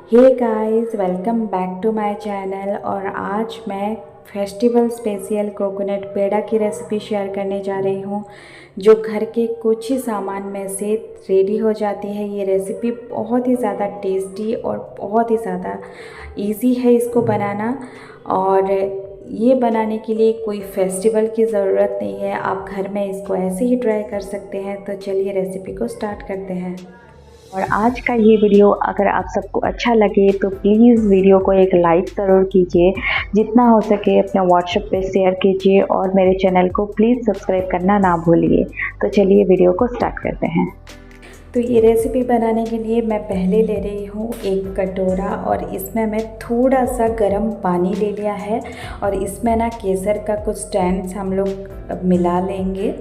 Hey guys, welcome back to my channel. और आज मैं फेस्टिवल स्पेशल कोकोनट पेड़ा की रेसिपी शेयर करने जा रही हूँ, जो घर के कुछ ही सामान में से रेडी हो जाती है। ये रेसिपी बहुत ही ज़्यादा टेस्टी और बहुत ही ज़्यादा इजी है इसको बनाना। और ये बनाने के लिए कोई फेस्टिवल की ज़रूरत नहीं है, आप घर में इसको ऐसे ही ट्राई कर सकते हैं। तो चलिए रेसिपी को स्टार्ट करते हैं। और आज का ये वीडियो अगर आप सबको अच्छा लगे तो प्लीज़ वीडियो को एक लाइक ज़रूर कीजिए, जितना हो सके अपने व्हाट्सएप पे शेयर कीजिए और मेरे चैनल को प्लीज़ सब्सक्राइब करना ना भूलिए। तो चलिए वीडियो को स्टार्ट करते हैं। तो ये रेसिपी बनाने के लिए मैं पहले ले रही हूँ एक कटोरा, और इसमें मैं थोड़ा सा गर्म पानी ले लिया है। और इसमें ना केसर का कुछ स्टैंड्स हम लोग मिला लेंगे।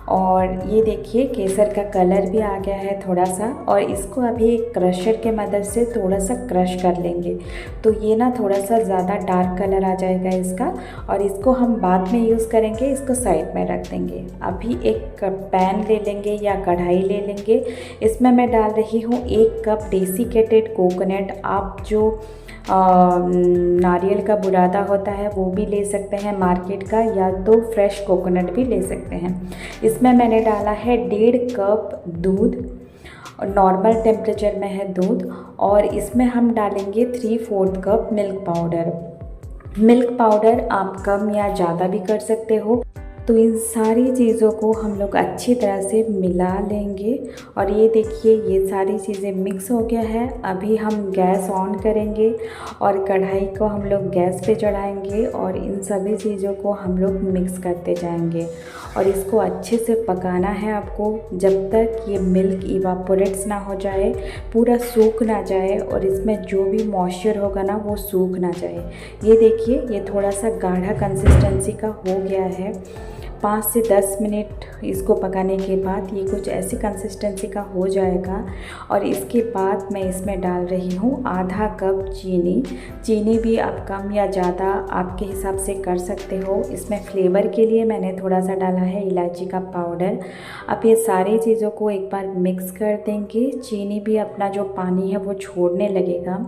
और ये देखिए केसर का कलर भी आ गया है थोड़ा सा, और इसको अभी एक क्रशर के मदद से थोड़ा सा क्रश कर लेंगे। तो ये ना थोड़ा सा ज़्यादा डार्क कलर आ जाएगा इसका, और इसको हम बाद में यूज़ करेंगे, इसको साइड में रख देंगे। अभी एक पैन ले लेंगे या कढ़ाई ले लेंगे। इसमें मैं डाल रही हूँ 1 कप डेसिकेटेड कोकोनट। आप जो नारियल का बुरादा होता है वो भी ले सकते हैं मार्केट का, या तो फ्रेश कोकोनट भी ले सकते हैं। इसमें मैंने डाला है 1.5 कप दूध, और नॉर्मल टेम्परेचर में है दूध। और इसमें हम डालेंगे 3/4 cup milk powder. Milk powder आप कम या ज़्यादा भी कर सकते हो। तो इन सारी चीज़ों को हम लोग अच्छी तरह से मिला लेंगे। और ये देखिए ये सारी चीज़ें मिक्स हो गया है। अभी हम गैस ऑन करेंगे और कढ़ाई को हम लोग गैस पे चढ़ाएंगे, और इन सभी चीज़ों को हम लोग मिक्स करते जाएंगे। और इसको अच्छे से पकाना है आपको, जब तक ये मिल्क इवापोरेट्स ना हो जाए, पूरा सूख ना जाए, और इसमें जो भी मॉइस्चर होगा ना वो सूख ना जाए। ये देखिए ये थोड़ा सा गाढ़ा कंसिस्टेंसी का हो गया है। 5 से 10 मिनट इसको पकाने के बाद ये कुछ ऐसी कंसिस्टेंसी का हो जाएगा। और इसके बाद मैं इसमें डाल रही हूँ आधा कप चीनी। चीनी भी आप कम या ज़्यादा आपके हिसाब से कर सकते हो। इसमें फ्लेवर के लिए मैंने थोड़ा सा डाला है इलायची का पाउडर। अब ये सारी चीज़ों को एक बार मिक्स कर देंगे। चीनी भी अपना जो पानी है वो छोड़ने लगेगा,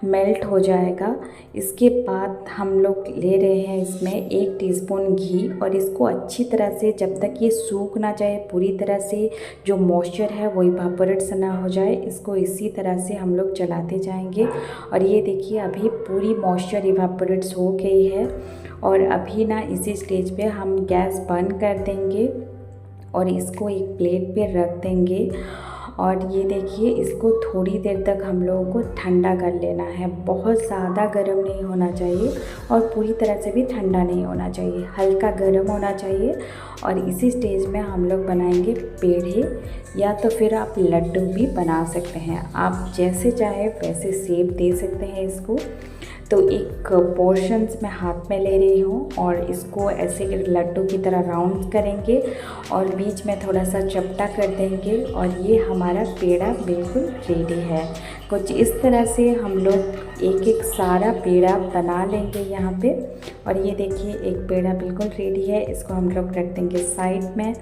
मेल्ट हो जाएगा। इसके बाद हम लोग ले रहे हैं इसमें 1 टीस्पून घी, और इसको अच्छी तरह से जब तक ये सूख ना जाए पूरी तरह से, जो मॉइस्चर है वो इवापोरेट ना हो जाए, इसको इसी तरह से हम लोग चलाते जाएंगे। और ये देखिए अभी पूरी मॉइस्चर इवापोरेट्स हो गई है। और अभी ना इसी स्टेज पे हम गैस बंद कर देंगे और इसको एक प्लेट पे रख देंगे। और ये देखिए इसको थोड़ी देर तक हम लोगों को ठंडा कर लेना है। बहुत ज़्यादा गर्म नहीं होना चाहिए और पूरी तरह से भी ठंडा नहीं होना चाहिए, हल्का गर्म होना चाहिए। और इसी स्टेज में हम लोग बनाएंगे पेड़े, या तो फिर आप लड्डू भी बना सकते हैं। आप जैसे चाहे वैसे शेप दे सकते हैं इसको। तो एक पोर्शंस मैं हाथ में ले रही हूँ, और इसको ऐसे लड्डू की तरह राउंड करेंगे और बीच में थोड़ा सा चपटा कर देंगे, और ये हमारा पेड़ा बिल्कुल रेडी है। कुछ इस तरह से हम लोग एक एक सारा पेड़ा बना लेंगे यहाँ पे। और ये देखिए एक पेड़ा बिल्कुल रेडी है, इसको हम लोग रख देंगे साइड में।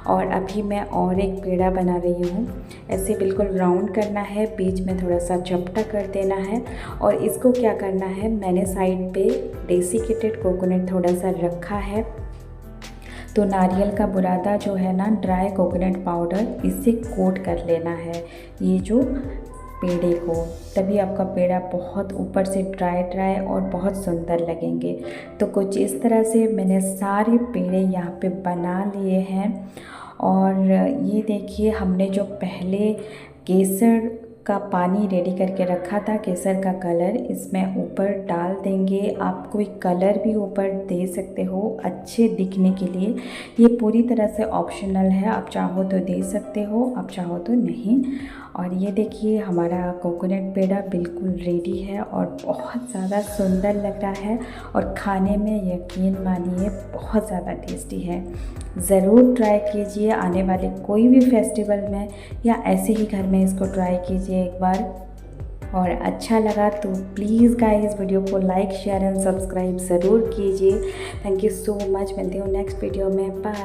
और अभी मैं और एक पेड़ा बना रही हूँ। ऐसे बिल्कुल राउंड करना है, बीच में थोड़ा सा चपटा कर देना है। और इसको क्या करना है, मैंने साइड पे डेसिकेटेड कोकोनट थोड़ा सा रखा है। तो नारियल का बुरादा जो है ना, ड्राई कोकोनट पाउडर, इससे कोट कर लेना है ये जो पेड़े को, तभी आपका पेड़ा बहुत ऊपर से ड्राई ड्राई और बहुत सुंदर लगेंगे। तो कुछ इस तरह से मैंने सारे पेड़े यहाँ पे बना लिए हैं। और ये देखिए हमने जो पहले केसर का पानी रेडी करके रखा था, केसर का कलर इसमें ऊपर डाल देंगे। आप कोई कलर भी ऊपर दे सकते हो अच्छे दिखने के लिए। ये पूरी तरह से ऑप्शनल है, आप चाहो तो दे सकते हो, आप चाहो तो नहीं। और ये देखिए हमारा कोकोनट पेड़ा बिल्कुल रेडी है और बहुत ज़्यादा सुंदर लग रहा है, और खाने में यकीन मानिए बहुत ज़्यादा टेस्टी है। ज़रूर ट्राई कीजिए आने वाले कोई भी फेस्टिवल में, या ऐसे ही घर में इसको ट्राई कीजिए एक बार। और अच्छा लगा तो प्लीज़ गाइस वीडियो को लाइक शेयर एंड सब्सक्राइब ज़रूर कीजिए। Thank you so much. मिलती हूँ नेक्स्ट वीडियो में। बाय।